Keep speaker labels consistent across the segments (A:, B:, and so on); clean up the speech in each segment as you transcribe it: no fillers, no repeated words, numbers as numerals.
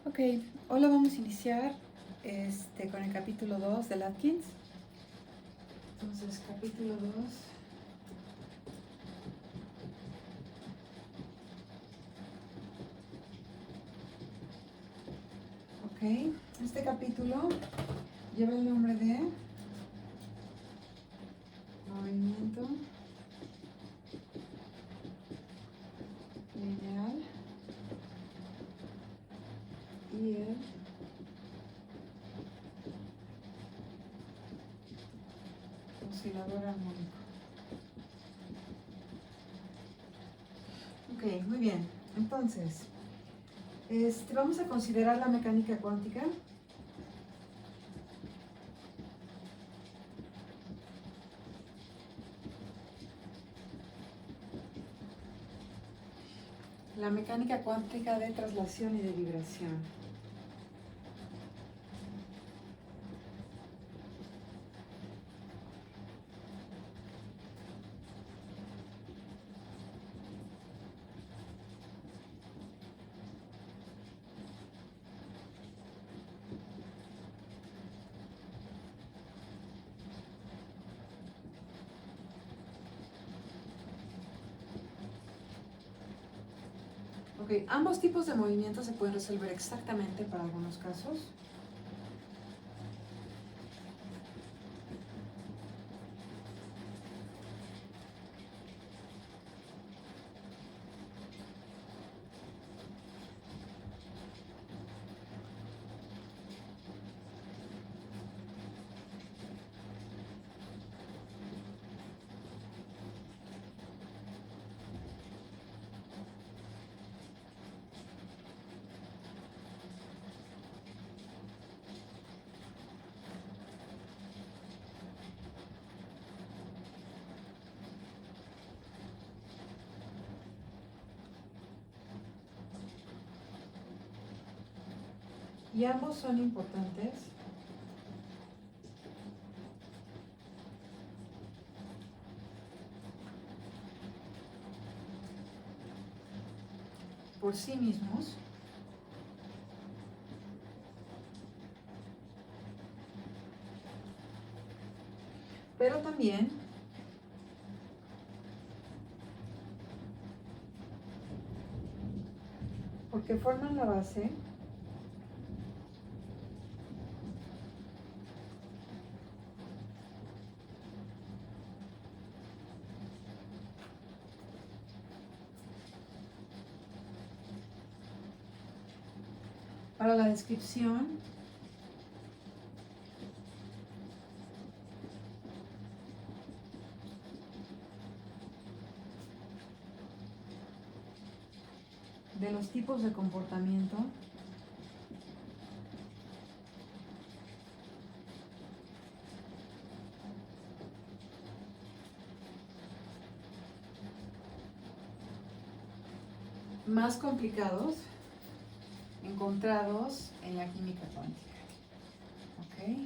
A: Ok, hola, vamos a iniciar con el capítulo 2 de Atkins. Entonces, capítulo 2. Ok, este capítulo lleva el nombre de movimiento lineal y el oscilador armónico. Ok, muy bien. Entonces, vamos a considerar la mecánica cuántica. La mecánica cuántica de traslación y de vibración. Ok, ambos tipos de movimientos se pueden resolver exactamente para algunos casos. Y ambos son importantes por sí mismos, pero también porque forman la base para la descripción de los tipos de comportamiento más complicados encontrados en la química cuántica. ¿Ok?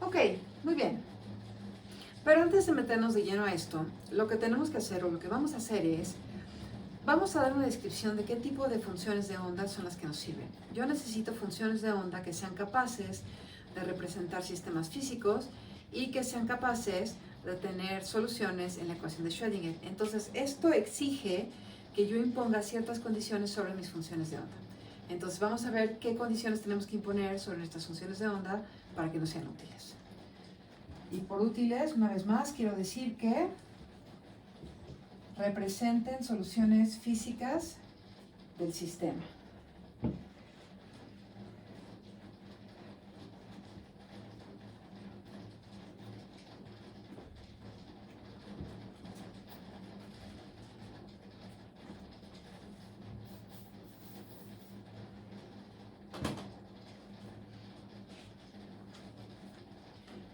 A: Ok, muy bien. Pero antes de meternos de lleno a esto, lo que tenemos que hacer o lo que vamos a hacer es, vamos a dar una descripción de qué tipo de funciones de onda son las que nos sirven. Yo necesito funciones de onda que sean capaces de representar sistemas físicos y que sean capaces de tener soluciones en la ecuación de Schrödinger. Entonces, esto exige que yo imponga ciertas condiciones sobre mis funciones de onda. Entonces, vamos a ver qué condiciones tenemos que imponer sobre nuestras funciones de onda para que nos sean útiles. Y por útiles, una vez más, quiero decir que representen soluciones físicas del sistema.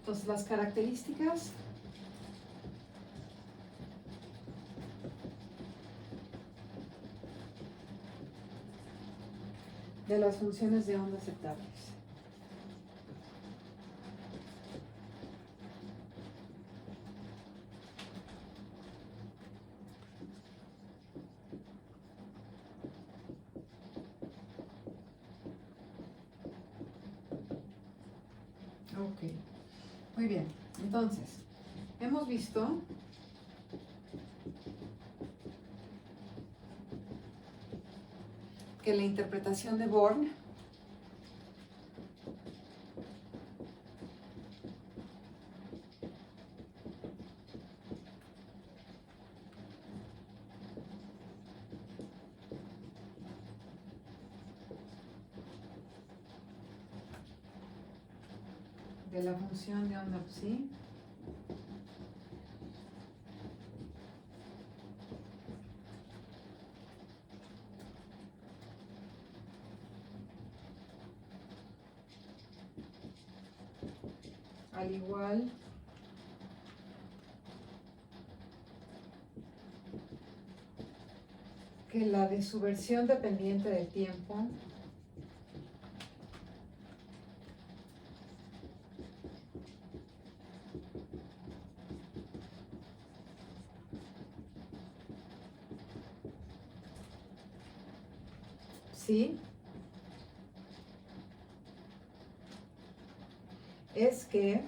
A: Entonces, las características de las funciones de onda aceptables. Ok, muy bien. Entonces, hemos visto que la interpretación de Born de la función de onda psi al igual que la de su versión dependiente del tiempo ¿sí? Es que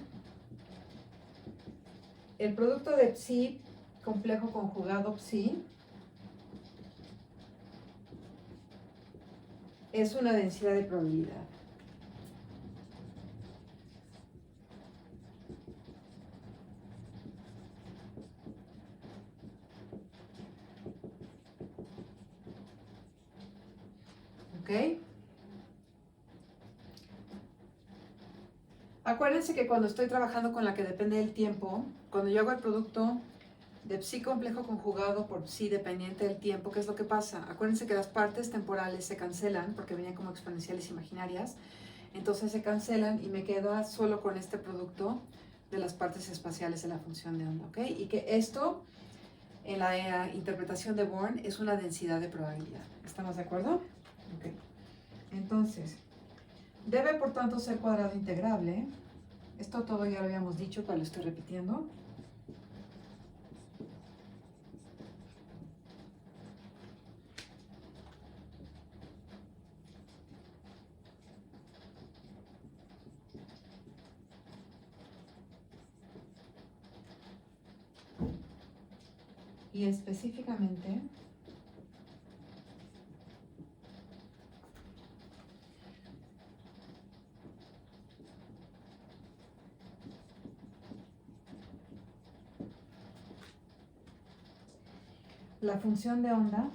A: el producto de psi complejo conjugado psi es una densidad de probabilidad. ¿Ok? Acuérdense que cuando estoy trabajando con la que depende del tiempo, cuando yo hago el producto de psi complejo conjugado por psi dependiente del tiempo, ¿qué es lo que pasa? Acuérdense que las partes temporales se cancelan porque venían como exponenciales imaginarias, entonces se cancelan y me queda solo con este producto de las partes espaciales de la función de onda, ¿ok? Y que esto, en la interpretación de Born, es una densidad de probabilidad. ¿Estamos de acuerdo? Ok. Entonces, debe por tanto ser cuadrado integrable. Esto todo ya lo habíamos dicho, pero lo estoy repitiendo. Y específicamente la función de onda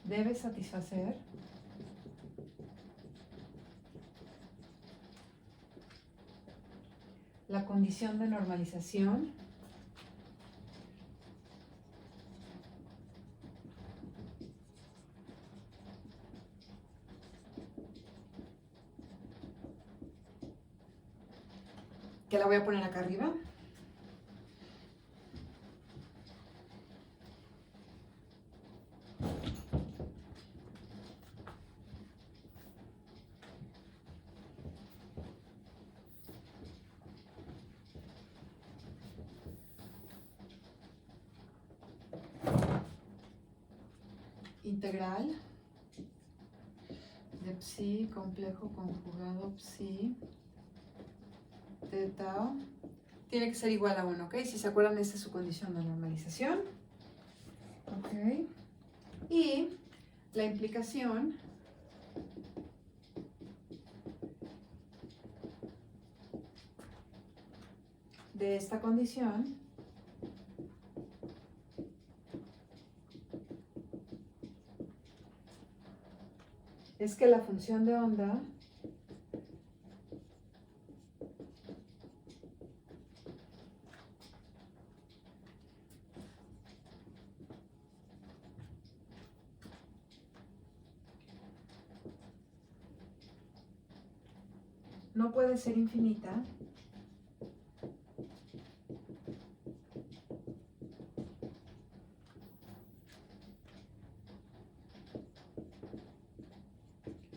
A: debe satisfacer la condición de normalización que la voy a poner acá arriba. Integral de psi complejo conjugado psi teta tiene que ser igual a 1, ¿ok? Si se acuerdan, esta es su condición de normalización. Ok. Y la implicación de esta condición es que la función de onda no puede ser infinita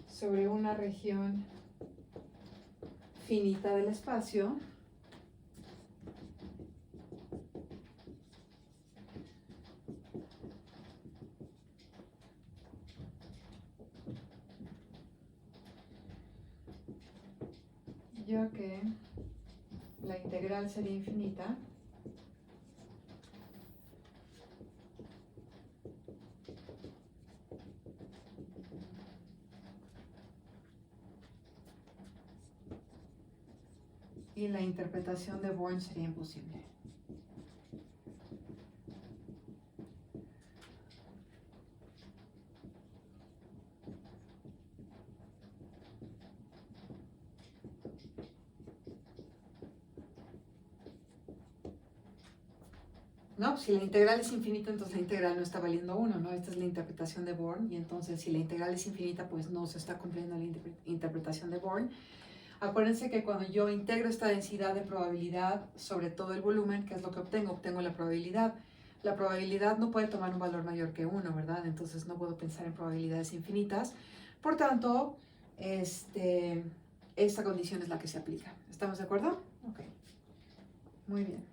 A: sobre una región finita del espacio ya que la integral sería infinita y la interpretación de Born sería imposible. No, si la integral es infinita, entonces la integral no está valiendo 1, ¿no? Esta es la interpretación de Born, y entonces si la integral es infinita, pues no se está cumpliendo la interpretación de Born. Acuérdense que cuando yo integro esta densidad de probabilidad sobre todo el volumen, ¿qué es lo que obtengo? Obtengo la probabilidad. La probabilidad no puede tomar un valor mayor que 1, ¿verdad? Entonces no puedo pensar en probabilidades infinitas. Por tanto, esta condición es la que se aplica. ¿Estamos de acuerdo? Ok. Muy bien.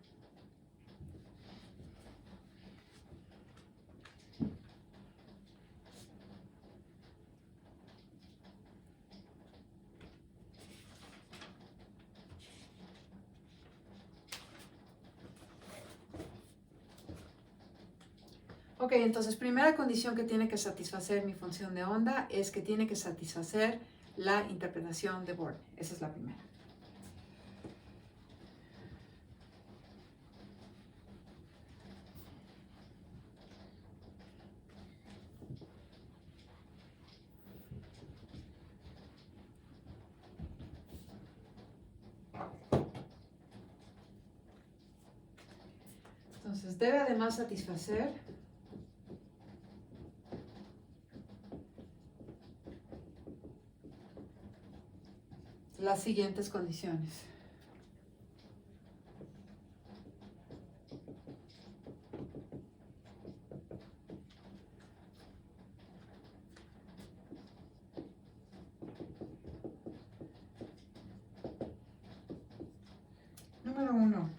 A: Ok, entonces primera condición que tiene que satisfacer mi función de onda es que tiene que satisfacer la interpretación de Born. Esa es la primera. Entonces debe además satisfacer las siguientes condiciones. Número 1.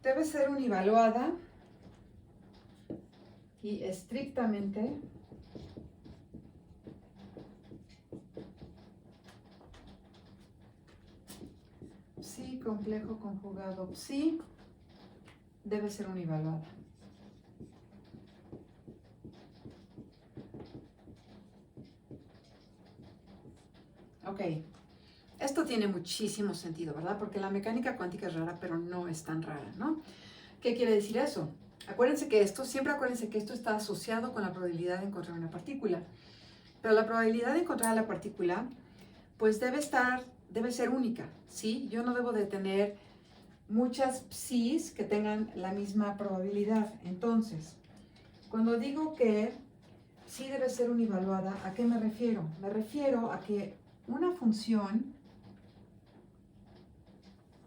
A: Debe ser univaluada y estrictamente psi complejo conjugado psi debe ser univaluada. Ok, esto tiene muchísimo sentido, ¿verdad? Porque la mecánica cuántica es rara, pero no es tan rara, ¿no? ¿Qué quiere decir eso? Siempre acuérdense que esto está asociado con la probabilidad de encontrar una partícula. Pero la probabilidad de encontrar la partícula, pues debe ser única, ¿sí? Yo no debo de tener muchas psis que tengan la misma probabilidad. Entonces, cuando digo que psi debe ser univaluada, ¿a qué me refiero? Me refiero a que una función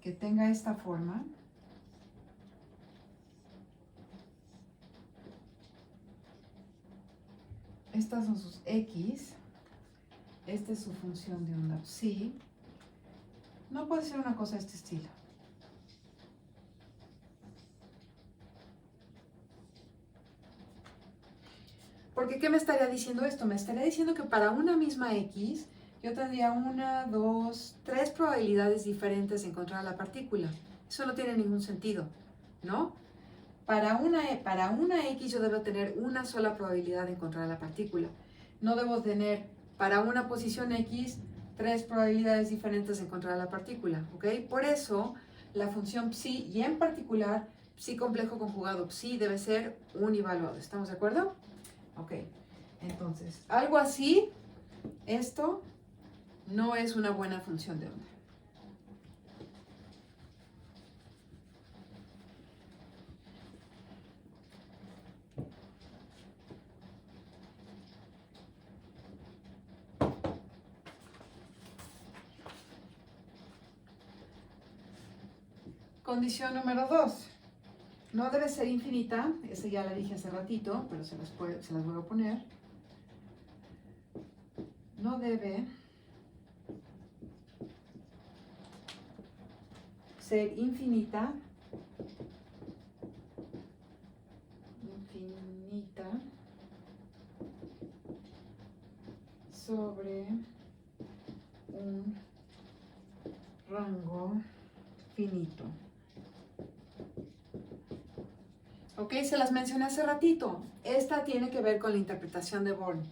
A: que tenga esta forma estas son sus x, esta es su función de onda psi, no puede ser una cosa de este estilo. Porque ¿qué me estaría diciendo esto? Me estaría diciendo que para una misma x yo tendría 1, 2, 3 probabilidades diferentes de encontrar la partícula. Eso no tiene ningún sentido, ¿no? Para una x yo debo tener una sola probabilidad de encontrar la partícula. No debo tener para una posición x 3 probabilidades diferentes de encontrar la partícula, ¿ok? Por eso la función psi y en particular psi complejo conjugado psi debe ser univaluado. ¿Estamos de acuerdo? Ok, entonces, algo así, esto no es una buena función de onda. Condición número 2. No debe ser infinita, esa ya la dije hace ratito, pero se las vuelvo a poner. No debe ser infinita sobre un rango finito. Ok, se las mencioné hace ratito. Esta tiene que ver con la interpretación de Born.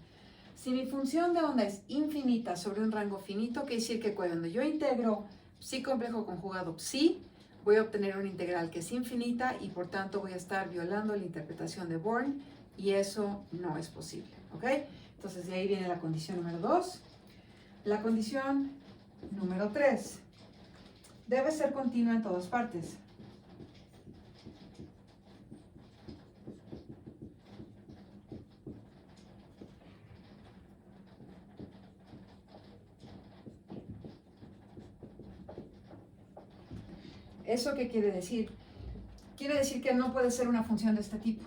A: Si mi función de onda es infinita sobre un rango finito, quiere decir que cuando yo integro psi complejo conjugado psi, voy a obtener una integral que es infinita y por tanto voy a estar violando la interpretación de Born y eso no es posible. ¿Ok? Entonces de ahí viene la condición número 2. La condición número 3. Debe ser continua en todas partes. ¿Eso qué quiere decir? Quiere decir que no puede ser una función de este tipo.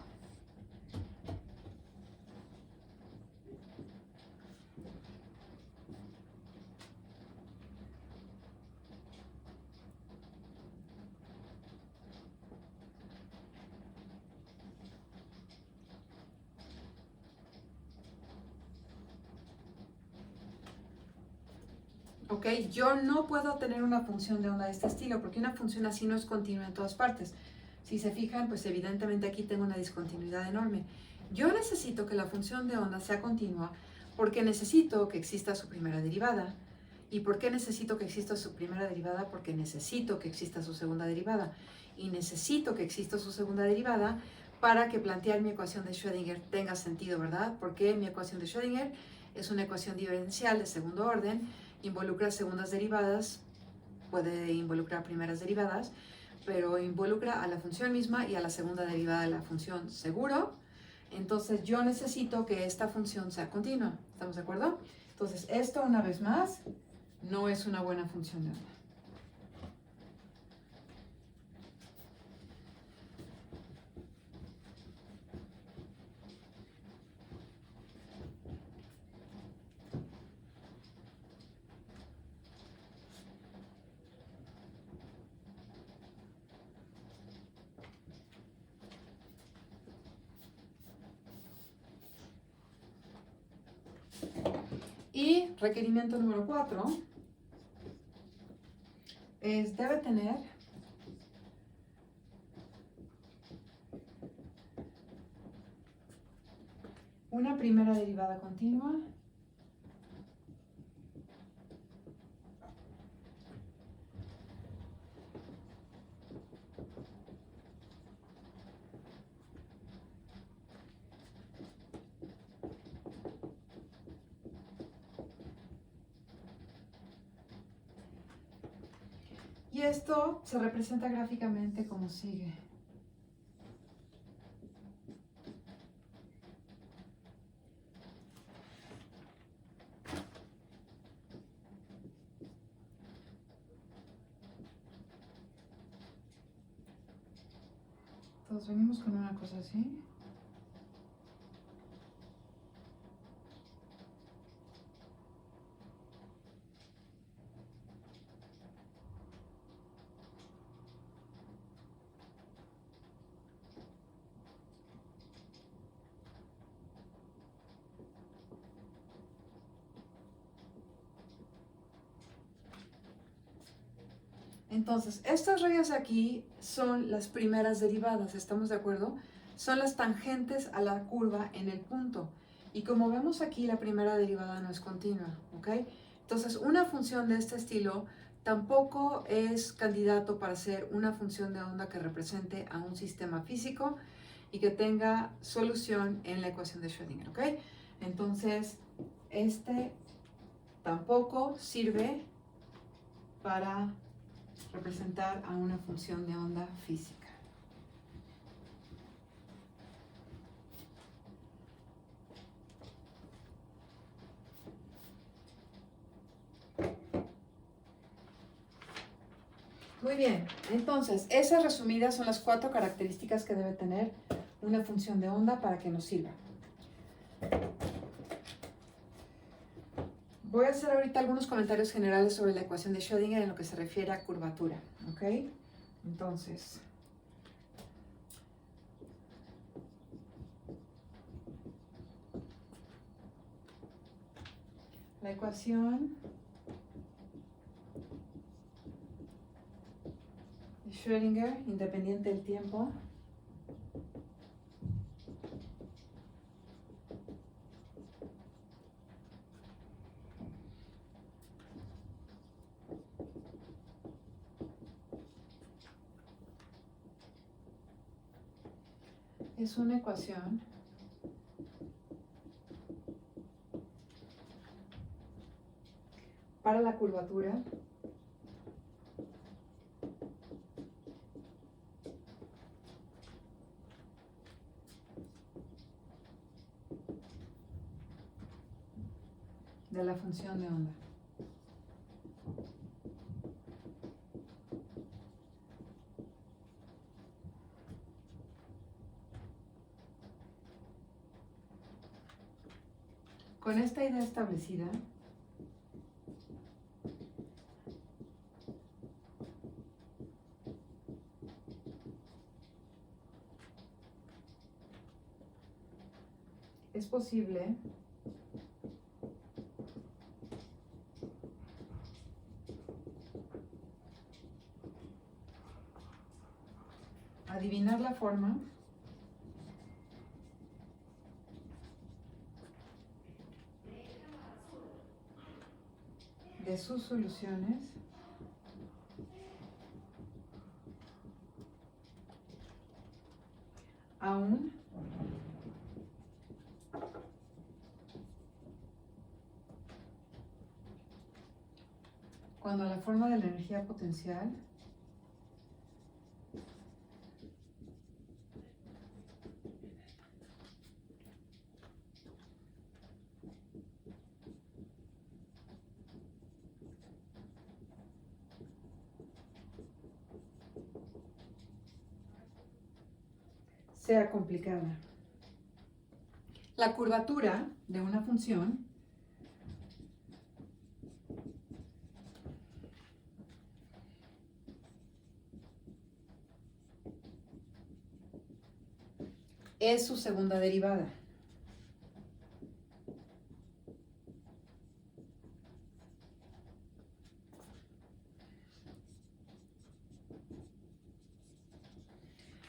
A: ¿Ok? Yo no puedo tener una función de onda de este estilo porque una función así no es continua en todas partes. Si se fijan, pues evidentemente aquí tengo una discontinuidad enorme. Yo necesito que la función de onda sea continua porque necesito que exista su primera derivada. ¿Y por qué necesito que exista su primera derivada? Porque necesito que exista su segunda derivada. Y necesito que exista su segunda derivada para que plantear mi ecuación de Schrödinger tenga sentido, ¿verdad? Porque mi ecuación de Schrödinger es una ecuación diferencial de segundo orden, involucra segundas derivadas, puede involucrar primeras derivadas, pero involucra a la función misma y a la segunda derivada de la función seguro. Entonces yo necesito que esta función sea continua. ¿Estamos de acuerdo? Entonces esto una vez más no es una buena función de onda. Y requerimiento número 4 es debe tener una primera derivada continua y esto se representa gráficamente como sigue. Entonces venimos con una cosa así. Entonces, estas rayas aquí son las primeras derivadas, ¿estamos de acuerdo? Son las tangentes a la curva en el punto. Y como vemos aquí, la primera derivada no es continua, ¿ok? Entonces, una función de este estilo tampoco es candidato para ser una función de onda que represente a un sistema físico y que tenga solución en la ecuación de Schrödinger, ¿ok? Entonces, este tampoco sirve para representar a una función de onda física. Muy bien, entonces esas resumidas son las 4 características que debe tener una función de onda para que nos sirva. Voy a hacer ahorita algunos comentarios generales sobre la ecuación de Schrödinger en lo que se refiere a curvatura, ¿ok? Entonces, la ecuación de Schrödinger, independiente del tiempo, es una ecuación para la curvatura de la función de onda. Con esta idea establecida, es posible adivinar la forma de sus soluciones aún cuando la forma de la energía potencial sea complicada. La curvatura de una función es su segunda derivada.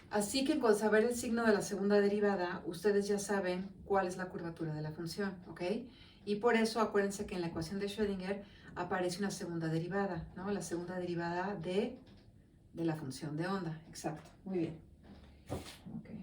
A: Así que con saber el signo de la segunda derivada, ustedes ya saben cuál es la curvatura de la función, ¿ok? Y por eso acuérdense que en la ecuación de Schrödinger aparece una segunda derivada, ¿no? La segunda derivada de la función de onda, exacto, muy bien. Okay.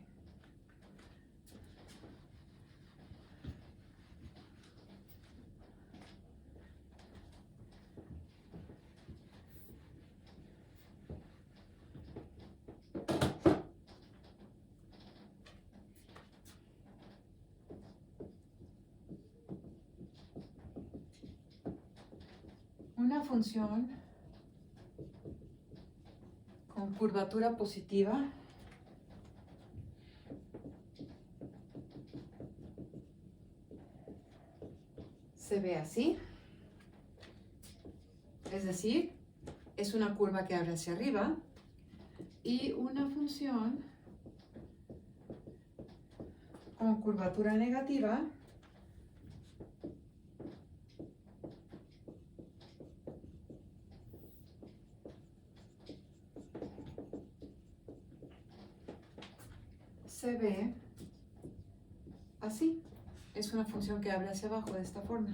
A: Una función con curvatura positiva se ve así, es decir, es una curva que abre hacia arriba, y una función con curvatura negativa se ve así. Es una función que abre hacia abajo de esta forma.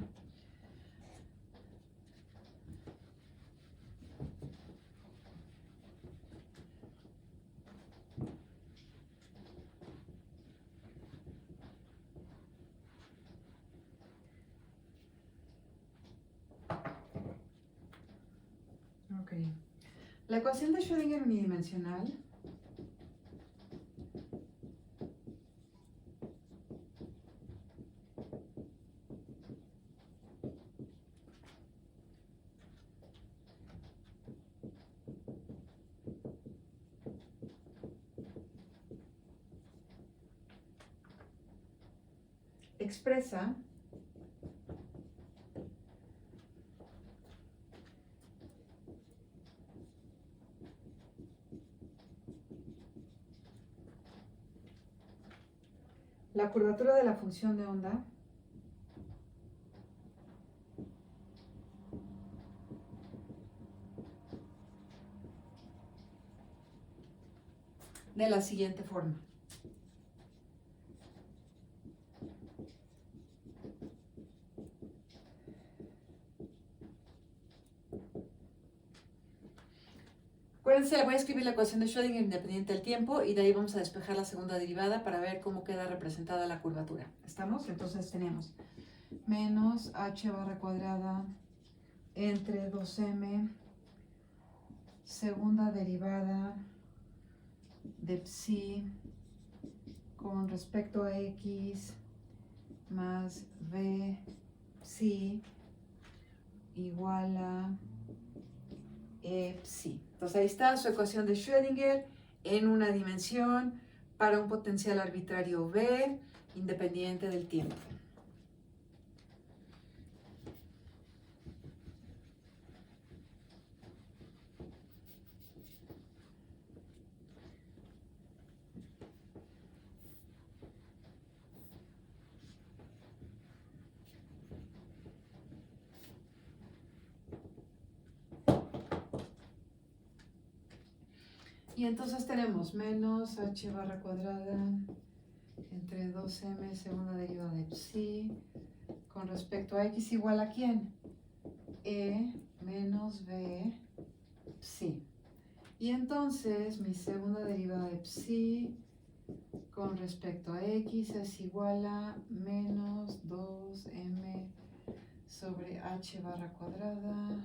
A: Ok. La ecuación de Schrödinger unidimensional expresa la curvatura de la función de onda de la siguiente forma. Acuérdense, le voy a escribir la ecuación de Schrödinger independiente del tiempo y de ahí vamos a despejar la segunda derivada para ver cómo queda representada la curvatura. ¿Estamos? Entonces tenemos menos h barra cuadrada entre 2m segunda derivada de psi con respecto a x más b psi igual a e psi. Entonces ahí está su ecuación de Schrödinger en una dimensión para un potencial arbitrario v independiente del tiempo. Y entonces tenemos menos h barra cuadrada entre 2m segunda derivada de psi con respecto a x igual a ¿quién? E menos b psi. Y entonces mi segunda derivada de psi con respecto a x es igual a menos 2m sobre h barra cuadrada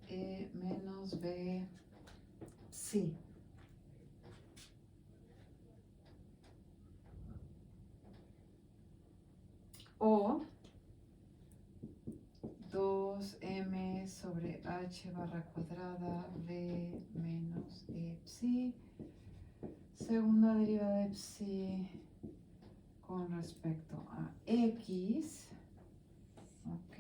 A: e menos b psi. O 2m sobre h barra cuadrada v menos e psi, segunda derivada de psi con respecto a x, ok.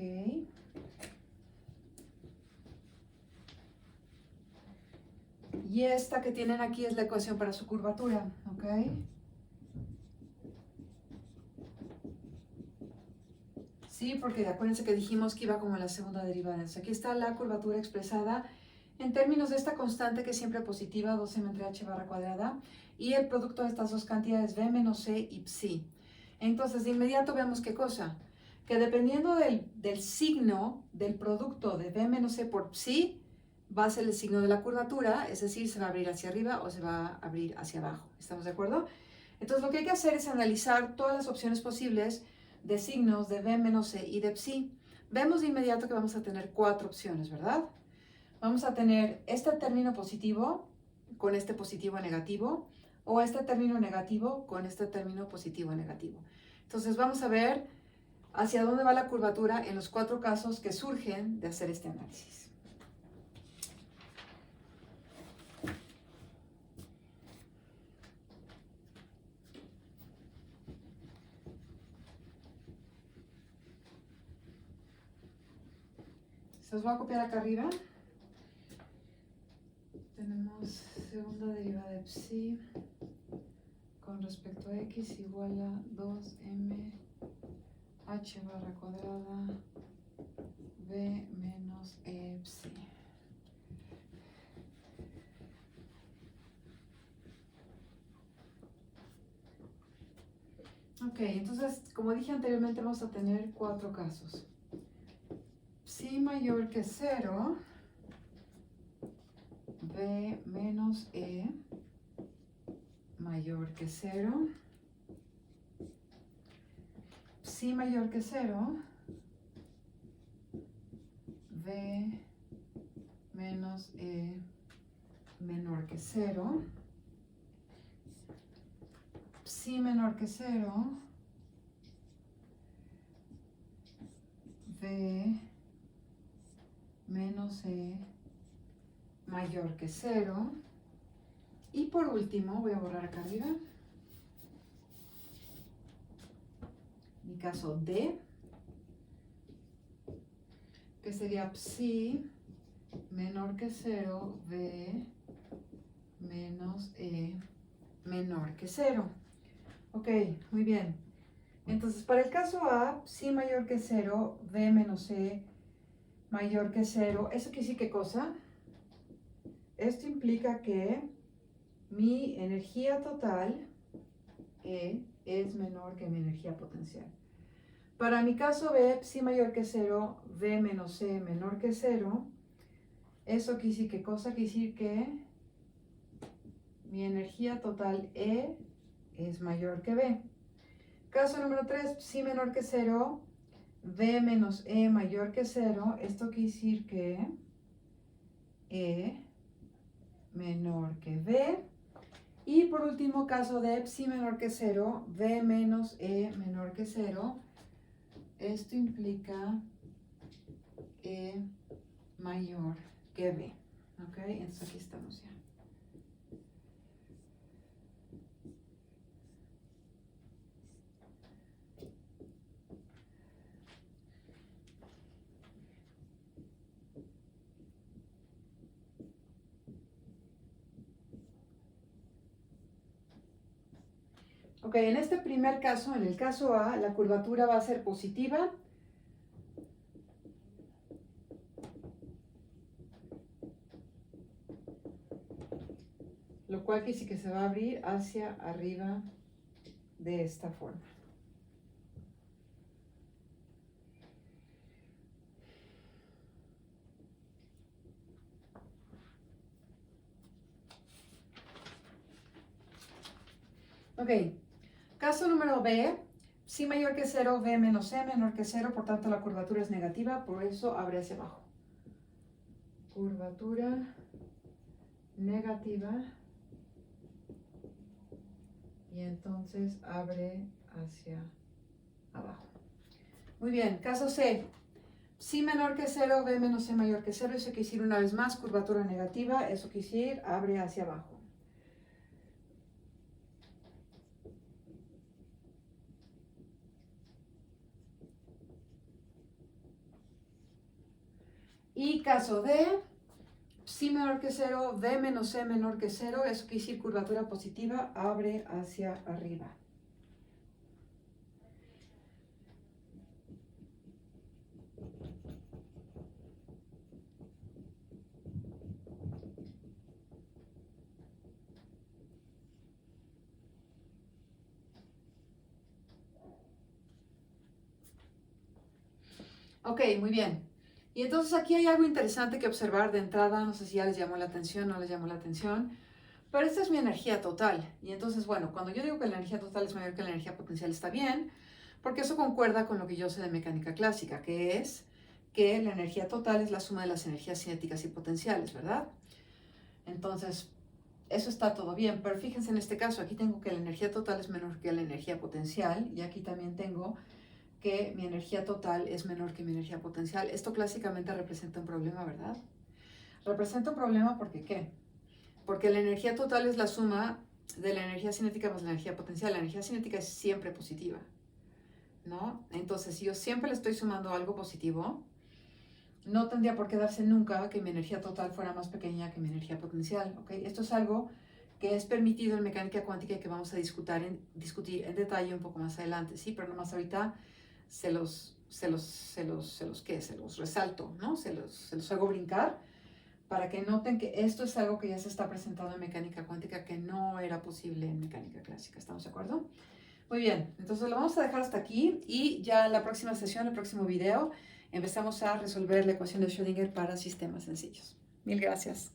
A: Y esta que tienen aquí es la ecuación para su curvatura, ok. Sí, porque acuérdense que dijimos que iba como la segunda derivada. Entonces aquí está la curvatura expresada en términos de esta constante que es siempre positiva, 2m entre h barra cuadrada, y el producto de estas dos cantidades, v menos c y psi. Entonces de inmediato vemos qué cosa, que dependiendo del signo del producto de v menos c por psi, va a ser el signo de la curvatura, es decir, se va a abrir hacia arriba o se va a abrir hacia abajo. ¿Estamos de acuerdo? Entonces lo que hay que hacer es analizar todas las opciones posibles de signos de v menos c y de psi. Vemos de inmediato que vamos a tener 4 opciones, ¿verdad? Vamos a tener este término positivo con este positivo negativo, o este término negativo con este término positivo negativo. Entonces vamos a ver hacia dónde va la curvatura en los 4 casos que surgen de hacer este análisis. Se los voy a copiar acá arriba. Tenemos segunda derivada de psi con respecto a x igual a 2m h barra cuadrada v menos e psi. Ok, entonces, como dije anteriormente, vamos a tener 4 casos. Psi mayor que 0, v menos e mayor que 0, psi mayor que 0, v menos e menor que 0, psi menor que 0, v menos e mayor que 0. Y por último, voy a borrar acá arriba mi caso D, que sería psi menor que 0, V menos E menor que 0. Ok, muy bien. Entonces, para el caso A, psi mayor que 0, V menos E mayor que 0, ¿eso quiere decir qué cosa? Esto implica que mi energía total, E, es menor que mi energía potencial. Para mi caso B, psi mayor que 0, V menos E menor que 0, eso quiere decir qué cosa? Quiere decir que mi energía total E es mayor que V. Caso número 3, psi menor que 0, V menos E mayor que 0, esto quiere decir que E menor que V. Y por último, caso de psi menor que 0, V menos E menor que 0, esto implica E mayor que V. ¿Ok? Entonces aquí estamos ya. Ok, en este primer caso, en el caso A, la curvatura va a ser positiva. Lo cual quiere decir que se va a abrir hacia arriba de esta forma. Ok, caso número B, psi mayor que 0, V menos E menor que 0, por tanto la curvatura es negativa, por eso abre hacia abajo. Curvatura negativa y entonces abre hacia abajo. Muy bien, caso C, psi menor que 0, V menos E mayor que 0, eso quiere decir una vez más curvatura negativa, eso quiere decir abre hacia abajo. Y caso D, psi menor que 0, V menos E menor que 0, eso quiere decir curvatura positiva, abre hacia arriba. Ok, muy bien. Y entonces aquí hay algo interesante que observar de entrada, no sé si ya les llamó la atención, no les llamó la atención, pero esta es mi energía total. Y entonces, bueno, cuando yo digo que la energía total es mayor que la energía potencial, está bien, porque eso concuerda con lo que yo sé de mecánica clásica, que es que la energía total es la suma de las energías cinéticas y potenciales, ¿verdad? Entonces, eso está todo bien, pero fíjense en este caso, aquí tengo que la energía total es menor que la energía potencial, y aquí también tengo que mi energía total es menor que mi energía potencial. Esto clásicamente representa un problema, ¿verdad? Representa un problema porque ¿qué? Porque la energía total es la suma de la energía cinética más la energía potencial. La energía cinética es siempre positiva, ¿no? Entonces, si yo siempre le estoy sumando algo positivo, no tendría por qué darse nunca que mi energía total fuera más pequeña que mi energía potencial, ¿ok? Esto es algo que es permitido en mecánica cuántica y que vamos a discutir en detalle un poco más adelante, ¿sí? Pero nomás ahorita se los resalto, ¿no? Se los hago brincar para que noten que esto es algo que ya se está presentando en mecánica cuántica que no era posible en mecánica clásica. ¿Estamos de acuerdo? Muy bien, entonces lo vamos a dejar hasta aquí y ya en la próxima sesión, el próximo video, empezamos a resolver la ecuación de Schrödinger para sistemas sencillos. Mil gracias.